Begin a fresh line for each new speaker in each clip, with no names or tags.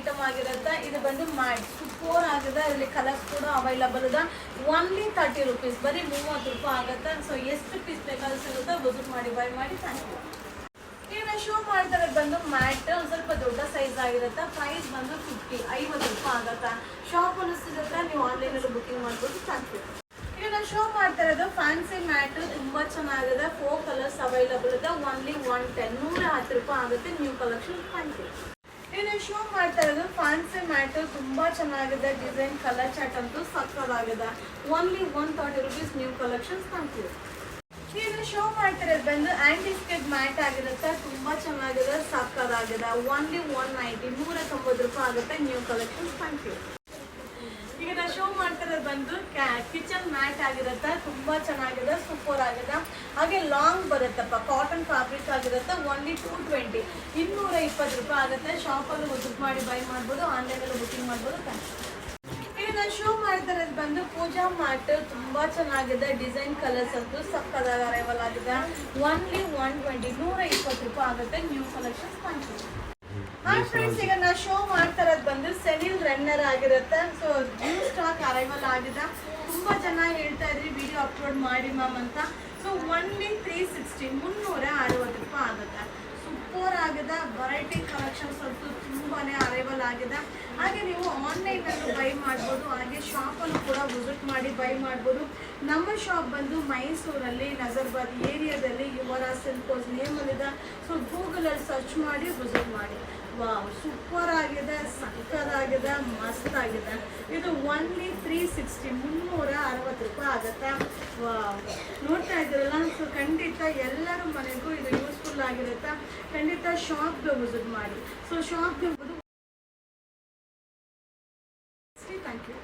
Item ಆಗಿರುತ್ತೆ. ಇದು ಬಂದು ಮ್ಯಾಟ್ ಸೂಪರ್ ಆಗಿದೆ. ಇಲ್ಲಿ ಕಲರ್ಸ್ ಕೂಡ ಅವೈಲಬಲ್ ಇದೆ. ಓನ್ಲಿ 30 ರೂಪೀಸ್, ಬರೀ 30 ರೂಪಾಯಿ ಆಗುತ್ತೆ. ಸೊ ಎಷ್ಟು ಪೀಸ್ ಬೇಕಾದ್ರೂ ಸಿಗುತ್ತೆ, ವಿಸಿಟ್ ಮಾಡಿ ಬೈ ಮಾಡಿ. Thank you. ಈಗ ನಾನು ಶೋ ಮಾಡ್ತಾರೆ ಬಂದು ಮ್ಯಾಟ್ ಒಂದು ಸ್ವಲ್ಪ ದೊಡ್ಡ ಸೈಜ್ ಆಗಿರುತ್ತೆ. ಪ್ರೈಸ್ ಬಂದು 50 ರೂಪಾಯಿ ಆಗುತ್ತೆ. ಶಾಪ್ ಸಿಗುತ್ತೆ, ನೀವು ಆನ್ಲೈನಲ್ಲಿ ಬುಕಿಂಗ್ ಮಾಡ್ಬೋದು. Thank you. ಈಗ ನಾನು ಶೋ ಮಾಡ್ತಾ ಇರೋದು ಫ್ಯಾನ್ಸಿ ಮ್ಯಾಟ್, ತುಂಬಾ ಚೆನ್ನಾಗಿದೆ. 4 ಕಲರ್ಸ್ ಅವೈಲಬಲ್ ಇದೆ. ಓನ್ಲಿ 110 110 ರೂಪಾಯಿ ಆಗುತ್ತೆ. New collection. Thank you. ಈಗ ನಾನು ಶೋ ಮಾಡ್ತಾ ಇರೋದು ಫ್ಯಾನ್ಸಿ ಮ್ಯಾಟ್, ತುಂಬಾ ಚೆನ್ನಾಗಿದೆ. ಡಿಸೈನ್ ಕಲರ್ ಚಾರ್ಟ್ ಅಂತೂ ಸಕ್ಕತ್ತಾಗಿದೆ. Only 130 rupees. New collections. Thank you. ಈಗ ಶೋ ಮಾಡ್ತಿರೋದು ಬಂದು ಆಂಟಿಸ್ಕೆಟ್ ಮ್ಯಾಟ್ ಆಗಿರುತ್ತೆ. ತುಂಬಾ ಚೆನ್ನಾಗಿದೆ, ಸಕ್ಕತ್ತಾಗಿದೆ. ಓನ್ಲಿ 190 190 ರೂಪಾಯಿ ಆಗುತ್ತೆ. New collections. Thank you. ಈಗ ನಾನು ಶೋ ಮಾಡ್ತಿರೋದು ಬಂದು ಕಿಚನ್ ಮ್ಯಾಟ್ ಆಗಿರುತ್ತೆ. ತುಂಬಾ ಚೆನ್ನಾಗಿದೆ, ಸೂಪರ್ ಆಗಿದೆ. ಹಾಗೆ ಲಾಂಗ್ ಬರುತ್ತಪ್ಪ, ಕಾಟನ್ ಫ್ಯಾಬ್ರಿಕ್ ಆಗಿರುತ್ತೆ. ಓನ್ಲಿ 220 220 ರೂಪಾಯಿ ಆಗುತ್ತೆ. ಶಾಪಲ್ಲಿ ವಿಸಿಟ್ ಮಾಡಿ ಬೈ ಮಾಡ್ಬೋದು, ಆನ್ಲೈನಲ್ಲಿ ಬುಕಿಂಗ್ ಮಾಡ್ಬೋದು. Thank you. ಈಗ ನಾನು ಶೋ ಮಾಡ್ತಾ ಇರೋದು ಬಂದು ಪೂಜಾ ಮ್ಯಾಟ್, ತುಂಬಾ ಚೆನ್ನಾಗಿದೆ. ಡಿಸೈನ್ ಕಲರ್ಸ್ ಅಂತೂ ಸಕ್ಕತ್ತಾಗಿ ಅರೈವಲ್ ಆಗಿದೆ. ಓನ್ಲಿ 120 120 ರೂಪಾಯಿ ಆಗುತ್ತೆ. New collections. Thank you. Hi friends, ಈಗ ನಾನು ಶೋ ಮಾಡ್ತಾ ಇರೋದು ಬಂದು ಸೆನಿಲ್ ರನ್ನರ್ ಆಗಿರುತ್ತೆ. ಸೊ ನ್ಯೂ ಸ್ಟಾಕ್ ಅರೈವಲ್ ಆಗಿದೆ. ತುಂಬಾ ಜನ ಹೇಳ್ತಾ ಇದ್ರಿ ವಿಡಿಯೋ ಅಪ್ಲೋಡ್ ಮಾಡಿ ಮ್ಯಾಮ್ ಅಂತ. ಸೊ ಓನ್ಲಿ 360 360 ರೂಪಾಯಿ ಆಗುತ್ತೆ. ಸೂಪರ್ ಆಗಿದೆ. ವೆರೈಟಿ ಕಲೆಕ್ಷನ್ಸ್ ಅಂತೂ ತುಂಬಾನೇ ಅರೈವಲ್ ಆಗಿದೆ. ಹಾಗೆ ನೀವು ಆನ್ಲೈನಲ್ಲೂ ಬೈ ಮಾಡ್ಬೋದು, ಹಾಗೆ ಶಾಪಲ್ಲೂ ಕೂಡ ವಿಸಿಟ್ ಮಾಡಿ ಬೈ ಮಾಡ್ಬೋದು. ನಮ್ಮ ಶಾಪ್ ಬಂದು ಮೈಸೂರಲ್ಲಿ ನಜರ್ಬಾದ್ ಏರಿಯಾದಲ್ಲಿ ಯುವರಾಜ್ ಸಿಲ್ಕ್ ಹೌಸ್ ನೇಮಲ್ಲಿದೆ. ಸೊ ಗೂಗಲಲ್ಲಿ ಸರ್ಚ್ ಮಾಡಿ ವಿಸಿಟ್ ಮಾಡಿ. ವಾವ್, ಸೂಪರ್ ಆಗಿದೆ, ಸಕ್ಕತ್ತಾಗಿದೆ, ಮಸ್ತ್ ಆಗಿದೆ. ಇದು ಓನ್ಲಿ 360 360 ರೂಪಾಯಿ ಆಗುತ್ತೆ. ವಾವ್, ನೋಡ್ತಾ ಇದ್ದೀರಲ್ಲ. ಸೊ ಖಂಡಿತ ಎಲ್ಲರ ಮನೆಗೂ ಇದು ಯೂಸ್ಫುಲ್ ಆಗಿರುತ್ತೆ. ಖಂಡಿತ ಶಾಪ್ಗೆ ವಿಸಿಟ್ ಮಾಡಿ. ಸೊ ಶಾಪ್ಗೆ ಥ್ಯಾಂಕ್ ಯು.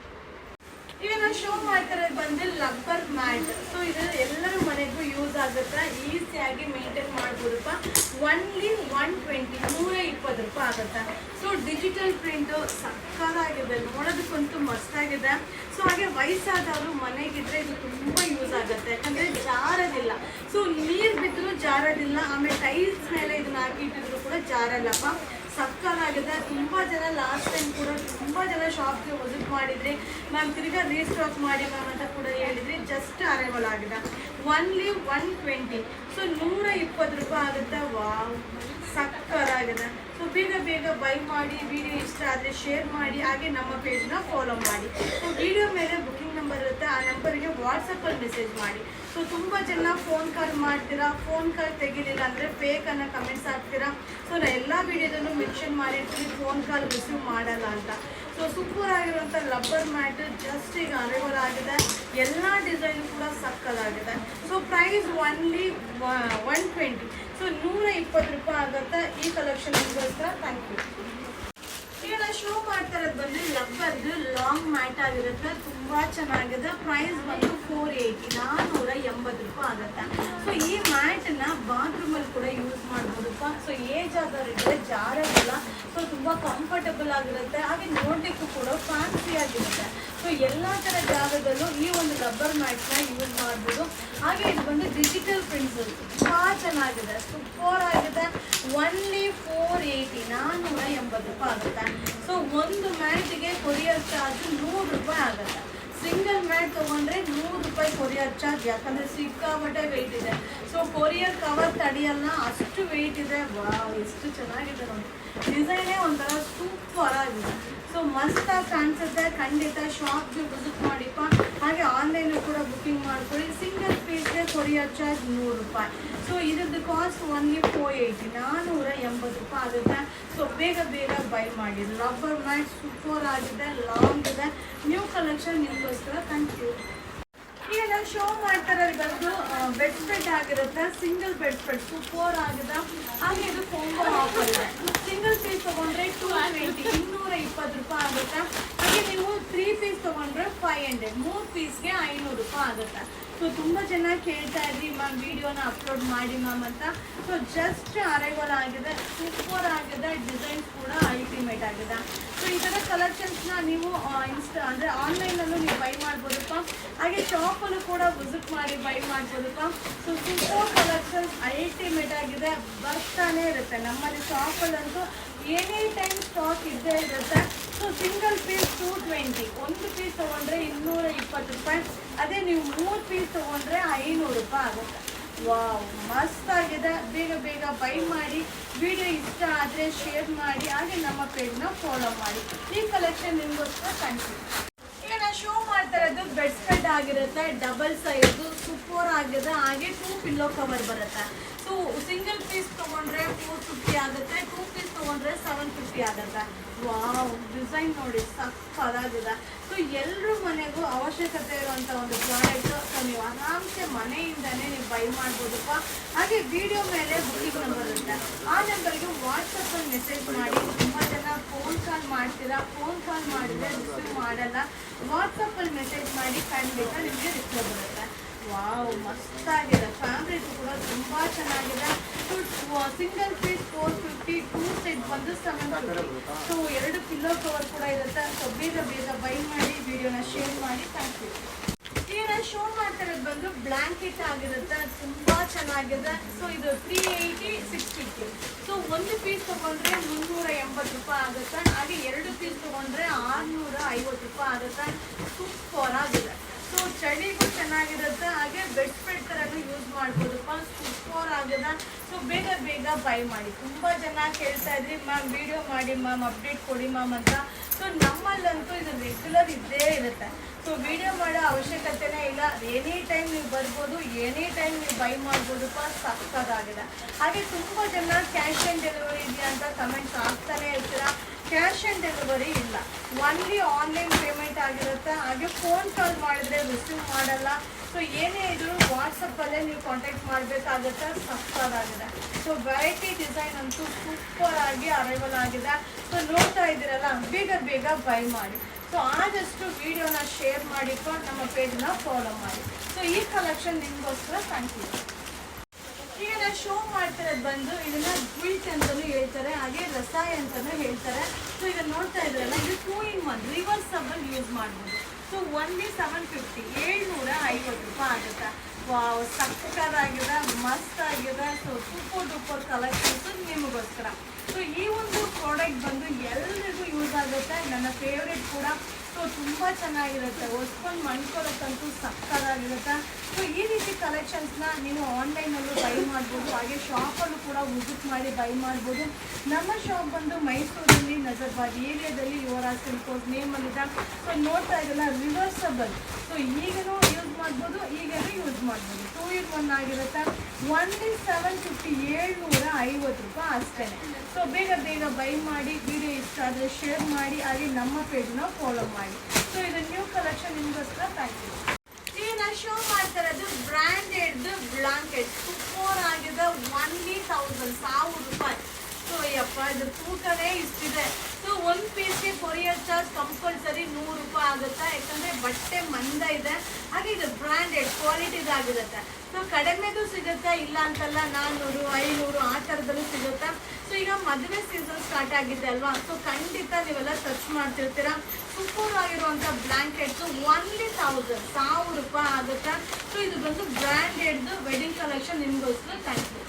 ಈಗ ನಾನು ಶೋ ಮಾಡ್ತಿರೋದು ಬಂದು ಲಬ್ಬರ್ ಮ್ಯಾಟ್. ಸೊ ಇದು ಎಲ್ಲರ ಮನೆಗೂ ಯೂಸ್ ಆಗುತ್ತೆ, ಈಸಿಯಾಗಿ ಮೇಂಟೈನ್ ಮಾಡ್ಬೋದಪ್ಪ. ಓನ್ಲಿ 120 120 ರೂಪಾಯಿ ಆಗುತ್ತೆ. ಸೊ ಡಿಜಿಟಲ್ ಪ್ರಿಂಟು ಸಕ್ಕತ್ತಾಗಿದೆ, ನೋಡೋದಕ್ಕಂತೂ ಮಸ್ತಾಗಿದೆ. ಸೊ ಹಾಗೆ ವಯಸ್ಸಾದವರು ಮನೆಗಿದ್ರೆ ಇದು ತುಂಬ ಯೂಸ್ ಆಗುತ್ತೆ, ಯಾಕಂದರೆ ಜಾರೋದಿಲ್ಲ. ಸೊ ನೀರು ಬಿದ್ದರೂ ಜಾರೋದಿಲ್ಲ. ಆಮೇಲೆ ಟೈಲ್ಸ್ ಮೇಲೆ ಇದನ್ನ ಹಾಕಿಟ್ಟಿದ್ರು ಕೂಡ ಜಾರಲ್ಲಪ್ಪ. ಸಕ್ಕತ್ತಾಗಿದೆ. ತುಂಬ ಜನ ಲಾಸ್ಟ್ ಟೈಮ್ ಕೂಡ ತುಂಬ ಜನ ಶಾಪ್ಗೆ ವಿಸಿಟ್ ಮಾಡಿದ್ರಿ ಮ್ಯಾಮ್, ತಿರ್ಗಾ ರೀಸ್ಟಾಕ್ ಮಾಡಿ ಮ್ಯಾಮ್ ಅಂತ ಕೂಡ ಹೇಳಿದ್ರಿ. ಜಸ್ಟ್ ಅರೈವಲ್ ಆಗಿದೆ. ಓನ್ಲಿ 120. ಸೊ 120 ರೂಪಾಯಿ ಆಗುತ್ತೆ. ವಾವ್, ಸಕ್ಕತ್ತಾಗಿದೆ. ಸೊ ಬೇಗ ಬೇಗ ಬೈ ಮಾಡಿ. ವಿಡಿಯೋ ಇಷ್ಟ ಆದರೆ ಶೇರ್ ಮಾಡಿ, ಹಾಗೆ ನಮ್ಮ ಪೇಜ್ನ ಫಾಲೋ ಮಾಡಿ. ಸೊ ವಿಡಿಯೋ ಮೇಲೆ ಬುಕಿಂಗ್ ನಂಬರ್ ಇರುತ್ತೆ, ಆ ನಂಬರಿಗೆ ವಾಟ್ಸಪ್ಪಲ್ಲಿ ಮೆಸೇಜ್ ಮಾಡಿ. ಸೊ ತುಂಬ ಜನ ಫೋನ್ ಕಾಲ್ ಮಾಡ್ತೀರಾ, ಫೋನ್ ಕಾಲ್ ತೆಗಿಲಿಲ್ಲ ಅಂದರೆ ಫೇಕ್ ಅನ್ನೋ ಕಮೆಂಟ್ಸ್ ಹಾಕ್ತೀರಾ. ಸೊ ನಾನು ಎಲ್ಲ ವಿಡಿಯೋದಲ್ಲೂ ಮೆನ್ಷನ್ ಮಾಡಿರ್ತೀನಿ ಫೋನ್ ಕಾಲ್ ರಿಸೀವ್ ಮಾಡಲ್ಲ ಅಂತ. ಸೊ ಸೂಪರ್ ಆಗಿರುವಂಥ ಲಬ್ಬರ್ ಮ್ಯಾಟ್ ಜಸ್ಟ್ ಈಗ ಅರೈವಲ್ ಆಗಿದೆ. ಎಲ್ಲ ಡಿಸೈನ್ ಕೂಡ ಸಕ್ಕತ್ತಾಗಿದೆ. So price only 120. ಸೊ 120 ರೂಪಾಯಿ ಆಗುತ್ತೆ ಈ ಕಲೆಕ್ಷನ್ಗೋಸ್ಕರ. Thank you. ಈಗ ನಾನು ಶೋ ಮಾಡ್ತಾ ಇರೋದು ಬಂದು ಲಬ್ಬರ್ದು ಲಾಂಗ್ ಮ್ಯಾಟ್ ಆಗಿರುತ್ತೆ. ತುಂಬ ಚೆನ್ನಾಗಿದೆ. ಪ್ರೈಸ್ ಬಂದು 480 480 ರೂಪಾಯಿ ಆಗುತ್ತೆ. ಸೊ ಈ ಮ್ಯಾಟನ್ನ ಬಾತ್ರೂಮಲ್ಲಿ ಕೂಡ ಯೂಸ್ ಮಾಡ್ಬೋದಪ್ಪ. ಸೊ ಏಜ್ ಆದವರಿದ್ರೆ ಜಾರೋದಿಲ್ಲ. ಸೊ ತುಂಬ ಕಂಫರ್ಟಬಲ್ ಆಗಿರುತ್ತೆ, ಹಾಗೆ ನೋಡಲಿಕ್ಕೂ ಕೂಡ ಫ್ಯಾನ್ಸಿ ಆಗಿರುತ್ತೆ. ಸೊ ಎಲ್ಲ ಥರ ಜಾಗದಲ್ಲೂ ಈ ಒಂದು ರಬ್ಬರ್ ಮ್ಯಾಟ್ನ ಯೂಸ್ ಮಾಡ್ಬೋದು. ಹಾಗೆ ಇದು ಬಂದು ಡಿಜಿಟಲ್ ಪ್ರಿಂಟ್ಸ್ ತುಂಬ ಚೆನ್ನಾಗಿದೆ, ಸೂಪರ್ ಆಗಿದೆ. ಓನ್ಲಿ 480 480 ರೂಪಾಯಿ ಆಗುತ್ತೆ. ಸೊ ಒಂದು ಮ್ಯಾಟಿಗೆ ಕೊರಿಯರ್ ಚಾರ್ಜ್ 100 ರೂಪಾಯಿ ಆಗುತ್ತೆ. ಸಿಂಗಲ್ ಮ್ಯಾಟ್ ತೊಗೊಂಡ್ರೆ 100 ರೂಪಾಯಿ ಕೊರಿಯರ್ ಚಾರ್ಜ್, ಯಾಕಂದರೆ ಸಿಕ್ಕಾಪಟ್ಟೆ ವೆಯ್ಟ್ ಇದೆ. ಸೊ ಕೊರಿಯರ್ ಕವರ್ ತಡೆಯಲ್ಲ, ಅಷ್ಟು ವೆಯ್ಟ್ ಇದೆ. ವಾವ್, ಎಷ್ಟು ಚೆನ್ನಾಗಿದೆ ನೋಡಿ. ಡಿಸೈನೇ ಒಂಥರ ಸೂಪರ್ ಆಗಿದೆ. ಸೊ ಮಸ್ತಾಗಿ ಕಾಣಿಸುತ್ತೆ. ಖಂಡಿತ ಶಾಪ್ಗೆ ವಿಸಿಟ್ ಮಾಡಿಪ್ಪ. ಹಾಗೆ ಆನ್ಲೈನು ಕೂಡ ಬುಕಿಂಗ್ ಮಾಡ್ಕೊಳ್ಳಿ. ಸಿಂಗಲ್ ಪೀಸ್ಗೆ ಕೊರಿಯರ್ ಚಾರ್ಜ್ 100 ರೂಪಾಯಿ. ಸೊ ಇದ್ರದ್ದು ಕಾಸ್ಟ್ ಓನ್ಲಿ 480 480 ರೂಪಾಯಿ ಆಗುತ್ತೆ. ಸೊ ಬೇಗ ಬೇಗ ಬೈ ಮಾಡಿ. ರಬ್ಬರ್ ಮ್ಯಾಟ್ ಸೂಪರ್ ಆಗಿದೆ, ಲಾಂಗ್ ಇದೆ. ನ್ಯೂ ಕಲೆಕ್ಷನ್ ನಿಮಗೋಸ್ಕರ. Thank you. ಈಗ ನಾವು ಶೋ ಮಾಡ್ತಾರೆ ಬಂದು ಬೆಡ್ ಸ್ಪ್ರೆಡ್ ಆಗಿರುತ್ತೆ. ಸಿಂಗಲ್ ಬೆಡ್ ಸ್ಪ್ರೆಡ್ ಸೂಪರ್ ಆಗಿದೆ. ಹಾಗೆ ಇದು ಕಾಂಬೋ ಆಫರ್ ಇದೆ. ಸಿಂಗಲ್ ಪೀಸ್ ತೊಗೊಂಡ್ರೆ 220 220 ರೂಪಾಯಿ ಆಗುತ್ತೆ. ಹಾಗೆ ನೀವು 3 ಪೀಸ್ ತೊಗೊಂಡ್ರೆ 500 3 ಪೀಸ್ಗೆ 500 ರೂಪಾಯಿ ಆಗುತ್ತೆ. ಸೊ ತುಂಬ ಜನ ಕೇಳ್ತಾ ಇದ್ರಿ ಮ್ಯಾಮ್ ವಿಡಿಯೋನ ಅಪ್ಲೋಡ್ ಮಾಡಿ ಮ್ಯಾಮ್ ಅಂತ. ಸೊ ಜಸ್ಟ್ ಅರೈವಲ್ ಆಗಿದೆ, ಸೂಪರ್ ಆಗಿದೆ. ಡಿಸೈನ್ಸ್ ಕೂಡ ಅಲ್ಟಿಮೇಟ್ ಆಗಿದೆ. ಸೊ ಈ ಥರ ಕಲೆಕ್ಷನ್ಸ್ನ ನೀವು ಅಂದರೆ ಆನ್ಲೈನಲ್ಲೂ ನೀವು ಬೈ ಮಾಡ್ಬೋದಪ್ಪ, ಹಾಗೆ ಶಾಪಲ್ಲೂ ಕೂಡ ವಿಸಿಟ್ ಮಾಡಿ ಬೈ ಮಾಡ್ಬೋದಪ್ಪ. ಸೊ ಸೂಪರ್ ಕಲೆಕ್ಷನ್ಸ್ ಅಲ್ಟಿಮೇಟ್ ಆಗಿದೆ, ಬರ್ತಾನೆ ಇರುತ್ತೆ. ನಮ್ಮಲ್ಲಿ ಶಾಪಲ್ಲಂತೂ ಎನಿ ಟೈಮ್ ಸ್ಟಾಕ್ ಇದ್ದೇ ಇರುತ್ತೆ. ಸೊ ಸಿಂಗಲ್ ಪೀಸ್ 220, ಒಂದು ಪೀಸ್ ತೊಗೊಂಡ್ರೆ 220 ರೂಪಾಯಿ, ಅದೇ ನೀವು 3 ಪೀಸ್ ತೊಗೊಂಡ್ರೆ 500 ರೂಪಾಯಿ ಆಗುತ್ತೆ. ವಾವ್, ಮಸ್ತ್ ಆಗಿದೆ. ಬೇಗ ಬೇಗ ಬೈ ಮಾಡಿ. ವಿಡಿಯೋ ಇಷ್ಟ ಆದರೆ ಶೇರ್ ಮಾಡಿ, ಹಾಗೆ ನಮ್ಮ ಪೇಜ್ನ ಫಾಲೋ ಮಾಡಿ. ಈ ಕಲೆಕ್ಷನ್ ನಿಮಗೋಸ್ಕರ ಕಾಣಿಸ್ತೀವಿ. ಈಗ ನಾನು ಶೋ ಮಾಡ್ತಾ ಇರೋದು ಬೆಡ್ ಸ್ಪ್ರೆಡ್ ಆಗಿರುತ್ತೆ, ಡಬಲ್ ಸೈಜು, ಸೂಪರ್ ಆಗಿದೆ. ಹಾಗೆ 2 ಪಿಲ್ಲೋ ಕವರ್ ಬರುತ್ತೆ. ಸೊ ಸಿಂಗಲ್ ಪೀಸ್ ತೊಗೊಂಡ್ರೆ 450 ಆಗುತ್ತೆ, 2 ಪೀಸ್ ತೊಗೊಂಡ್ರೆ 750 ಆಗುತ್ತೆ. ವಾವ್, ಡಿಸೈನ್ ನೋಡಿ ಸಕ್ಕತ್ತಾಗಿದೆ. ಸೊ ಎಲ್ಲರ ಮನೆಗೂ ಅವಶ್ಯಕತೆ ಇರುವಂಥ ಒಂದು ಪ್ರಾಡಕ್ಟ್. ಸೊ ನೀವು ಆರಾಮ್ಸೆ ಮನೆಯಿಂದನೇ ನೀವು ಬೈ ಮಾಡ್ಬೋದಪ್ಪ. ಹಾಗೆ ವಿಡಿಯೋ ಮೇಲೆ ಬುಕಿಂಗ್ ನಂಬರ್ ಇರುತ್ತೆ, ಆ ನಂಬರ್ಗೆ ವಾಟ್ಸಪ್ಪಲ್ಲಿ ಮೆಸೇಜ್ ಮಾಡಿ. ತುಂಬ ಜನ ಫೋನ್ ಕಾಲ್ ಮಾಡ್ತೀರಾ, ಫೋನ್ ಕಾಲ್ ಮಾಡಿದ್ರೆ ರಿಸೀವ್ ಮಾಡಲ್ಲ. ವಾಟ್ಸಪ್ಪಲ್ಲಿ ಮೆಸೇಜ್ ಮಾಡಿ, ಖಂಡಿತ ನಿಮಗೆ ರಿಪ್ಲೈ ಬರುತ್ತೆ. ವಾವ್, ಮಸ್ತಾಗಿದೆ. ಫ್ಯಾಬ್ರಿಕ್ ಕೂಡ ತುಂಬ ಚೆನ್ನಾಗಿದೆ. ಸಿಂಗಲ್ ಪೀಸ್ 450, 2 ಸೆಟ್ ಬಂದು 750. ಸೊ 2 ಪಿಲ್ಲೋ ಕವರ್ ಕೂಡ ಇರುತ್ತೆ. ಸೊ ಬೇಗ ಬೇಗ ಬೈ ಮಾಡಿ, ವಿಡಿಯೋನ ಶೇರ್ ಮಾಡಿ. Thank you. ಈಗ ನಾನು ಶೋ ಮಾಡ್ತಾ ಇರೋದು ಬಂದು ಬ್ಲ್ಯಾಂಕೆಟ್ ಆಗಿರುತ್ತೆ, ತುಂಬ ಚೆನ್ನಾಗಿದೆ. ಸೊ ಇದು 380, 650. ಸೊ ಒಂದು ಪೀಸ್ ತೊಗೊಂಡ್ರೆ 380 ರೂಪಾಯಿ ಆಗುತ್ತೆ, ಹಾಗೆ 2 ಪೀಸ್ ತೊಗೊಂಡ್ರೆ 650 ರೂಪಾಯಿ ಆಗುತ್ತೆ. ಸೂಪರ್ ಆಗಿದೆ. ಸೊ ಚಳಿಗೂ ಚೆನ್ನಾಗಿರುತ್ತೆ, ಹಾಗೆ ಬೆಡ್ ಸ್ಪ್ರೆಡ್ ಥರನೂ ಯೂಸ್ ಮಾಡ್ಬೋದಪ್ಪ. ಸೂಪರ್ ಆಗಿದೆ. ಸೊ ಬೇಗ ಬೇಗ ಬೈ ಮಾಡಿ. ತುಂಬ ಜನ ಕೇಳ್ತಾ ಇದ್ರಿ, ಮ್ಯಾಮ್ ವಿಡಿಯೋ ಮಾಡಿ ಮ್ಯಾಮ್, ಅಪ್ಡೇಟ್ ಕೊಡಿ ಮ್ಯಾಮ್ ಅಂತ. ಸೊ ನಮ್ಮಲ್ಲಂತೂ ಇದು ರೆಗ್ಯುಲರ್ ಇದ್ದೇ ಇರುತ್ತೆ. ಸೊ ವಿಡಿಯೋ ಮಾಡೋ ಅವಶ್ಯಕತೆನೇ ಇಲ್ಲ. ಎನಿ ಟೈಮ್ ನೀವು ಬರ್ಬೋದು, ಎನಿ ಟೈಮ್ ನೀವು ಬೈ ಮಾಡ್ಬೋದಪ್ಪ. ಸಕ್ಕತ್ತಾಗಿದೆ. ಹಾಗೆ ತುಂಬ ಜನ ಕ್ಯಾಶ್ ಆನ್ ಡೆಲಿವರಿ ಇದೆಯಾ ಅಂತ ಕಮೆಂಟ್ಸ್ ಆಗ್ತಾನೆ ಇರ್ತೀರಾ. ಕ್ಯಾಶ್ ಆನ್ ಡೆಲಿವರಿ ಇಲ್ಲ, ಒನ್ಲಿ ಆನ್ಲೈನ್ ಪೇಮೆಂಟ್ ಆಗಿರುತ್ತೆ. ಹಾಗೆ ಫೋನ್ ಕಾಲ್ ಮಾಡಿದ್ರೆ ರಿಸೀವ್ ಮಾಡಲ್ಲ. ಸೊ ಏನೇ ಇದ್ರು ವಾಟ್ಸಪ್ಪಲ್ಲೇ ನೀವು ಕಾಂಟ್ಯಾಕ್ಟ್ ಮಾಡಬೇಕಾಗುತ್ತೆ. ಸಕ್ಕತ್ತಾಗಿದೆ. ಸೊ ವೆರೈಟಿ ಡಿಸೈನ್ ಅಂತೂ ಸೂಪರ್ ಆಗಿ ಅರೈವಲ್ ಆಗಿದೆ. ಸೊ ನೋಡ್ತಾ ಇದ್ದೀರಲ್ಲ, ಬೇಗ ಬೇಗ ಬೈ ಮಾಡಿ. ಸೊ ಆದಷ್ಟು ವಿಡಿಯೋನ ಶೇರ್ ಮಾಡಿಕೊಂಡು ನಮ್ಮ ಪೇಜ್ನ ಫಾಲೋ ಮಾಡಿ. ಸೊ ಈ ಕಲೆಕ್ಷನ್ ನಿಮಗೋಸ್ಕರ ಕಾಣ್ತೀವಿ. ಈಗ ನಾನು ಶೋ ಮಾಡ್ತಿರೋದು ಬಂದು ಇದನ್ನ ಕ್ವಿಲ್ಟ್ ಅಂತಲೂ ಹೇಳ್ತಾರೆ, ಹಾಗೆ ರಸಾಯ ಅಂತಲೂ ಹೇಳ್ತಾರೆ. ಸೊ ಇದನ್ನು ನೋಡ್ತಾ ಇದ್ರಲ್ಲ, ಇದು 2 in 1 ರಿವರ್ಸಬಲ್ ಯೂಸ್ ಮಾಡ್ಬೋದು. ಸೊ ಒನ್ಲಿ 750, 750 ರೂಪಾಯಿ ಆಗುತ್ತೆ. ವಾವ್, ಸಕ್ಕತ್ತಾಗಿದೆ, ಮಸ್ತ್ ಆಗಿದೆ. ಸೊ ಸೂಪರ್ ಡೂಪರ್ ಕಲೆಕ್ಷನ್ಸ್ ನಿಮಗೋಸ್ಕರ. ಸೊ ಈ ಒಂದು ಪ್ರಾಡಕ್ಟ್ ಬಂದು ಎಲ್ಲರಿಗೂ ಯೂಸ್ ಆಗುತ್ತೆ. ನನ್ನ ಫೇವ್ರೇಟ್ ಕೂಡ. ಸೊ ತುಂಬ ಚೆನ್ನಾಗಿರುತ್ತೆ, ಹೊಸ್ಕೊಂಡು ಮಣ್ಕೊಳಕ್ಕಂತೂ ಸಕ್ಕತ್ತಾಗಿರುತ್ತೆ. ಸೊ ಈ ರೀತಿ ಕಲೆಕ್ಷನ್ಸ್ನ ನೀವು ಆನ್ಲೈನಲ್ಲೂ ಬೈ ಮಾಡ್ಬೋದು, ಹಾಗೆ ಶಾಪಲ್ಲೂ ಕೂಡ ವಿಸಿಟ್ ಮಾಡಿ ಬೈ ಮಾಡ್ಬೋದು. ನಮ್ಮ ಶಾಪ್ ಬಂದು ಮೈಸೂರಲ್ಲಿ ನಜರ್ಬಾದ್ ಏರಿಯಾದಲ್ಲಿ ಯುವರಾಜ್ ಸಿಲ್ಕ್ ಹೌಸ್ ನೇಮಲ್ಲಿದೆ. ಸೊ ನೋಡ್ತಾ ಇದೆಲ್ಲ ರಿವರ್ಸಬಲ್. ಸೊ ಈಗಲೂ ಯೂಸ್ ಮಾಡ್ಬೋದು, ಈಗಲೂ ಯೂಸ್ ಮಾಡ್ಬೋದು. 2 in 1 ಆಗಿರುತ್ತೆ. ಒನ್ಲಿ 750, 750 ರೂಪಾಯಿ ಅಷ್ಟೇ. ಸೊ ಬೇಗ ಬೇಗ ಬೈ ಮಾಡಿ. ವಿಡಿಯೋ ಇಷ್ಟ ಆದರೆ ಶೇರ್ ಮಾಡಿ, ಹಾಗೆ ನಮ್ಮ ಪೇಜ್ನ ಫಾಲೋ ಮಾಡಿ. ಸೊ ಇದು ನ್ಯೂ ಕಲೆಕ್ಷನ್ ನಿಮಗೋಸ್ಕರ. Thank you. ಈಗ ನಾನು ಶೋ ಮಾಡ್ತಾ ಇರೋದು ಬ್ರ್ಯಾಂಡೆಡ್ ಬ್ಲಾಂಕೆಟ್. ಸೂಪರ್ ಆಗಿದೆ. ಒನ್ಲಿ 1000 ರೂಪಾಯಿ. ಸೊ ಯಪ್ಪ, ಇದು ತೂಕನೇ ಇಷ್ಟಿದೆ. ಸೊ ಒಂದು ಪೀಸ್ಗೆ ಕೊರಿಯರ್ ಚಾರ್ಜ್ ಕಂಪಲ್ಸರಿ 100 ರೂಪಾಯಿ ಆಗುತ್ತೆ, ಯಾಕಂದರೆ ಬಟ್ಟೆ ಮಂದ ಇದೆ. ಹಾಗೆ ಇದು ಬ್ರ್ಯಾಂಡೆಡ್ ಕ್ವಾಲಿಟಿದಾಗಿರುತ್ತೆ. ಸೊ ಕಡಿಮೆದು ಸಿಗುತ್ತೆ, ಇಲ್ಲ ಅಂತಲ್ಲ. 400, 500 ಆ ಥರದಲ್ಲೂ ಸಿಗುತ್ತೆ. ಸೊ ಈಗ ಮದುವೆ ಸೀಸನ್ ಸ್ಟಾರ್ಟ್ ಆಗಿದೆ ಅಲ್ವಾ. ಸೊ ಖಂಡಿತ ನೀವೆಲ್ಲ ಸರ್ಚ್ ಮಾಡ್ತಿರ್ತೀರ. ಸೂಪರ್ ಆಗಿರುವಂಥ ಬ್ಲ್ಯಾಂಕೆಟ್ಸು ಒನ್ಲಿ 1000 ರೂಪಾಯಿ ಆಗುತ್ತೆ. ಸೊ ಇದು ಬಂದು ಬ್ರ್ಯಾಂಡೆಡ್ದು ವೆಡ್ಡಿಂಗ್ ಕಲೆಕ್ಷನ್ ನಿಮಗೋಸ್ಕರ. Thank you.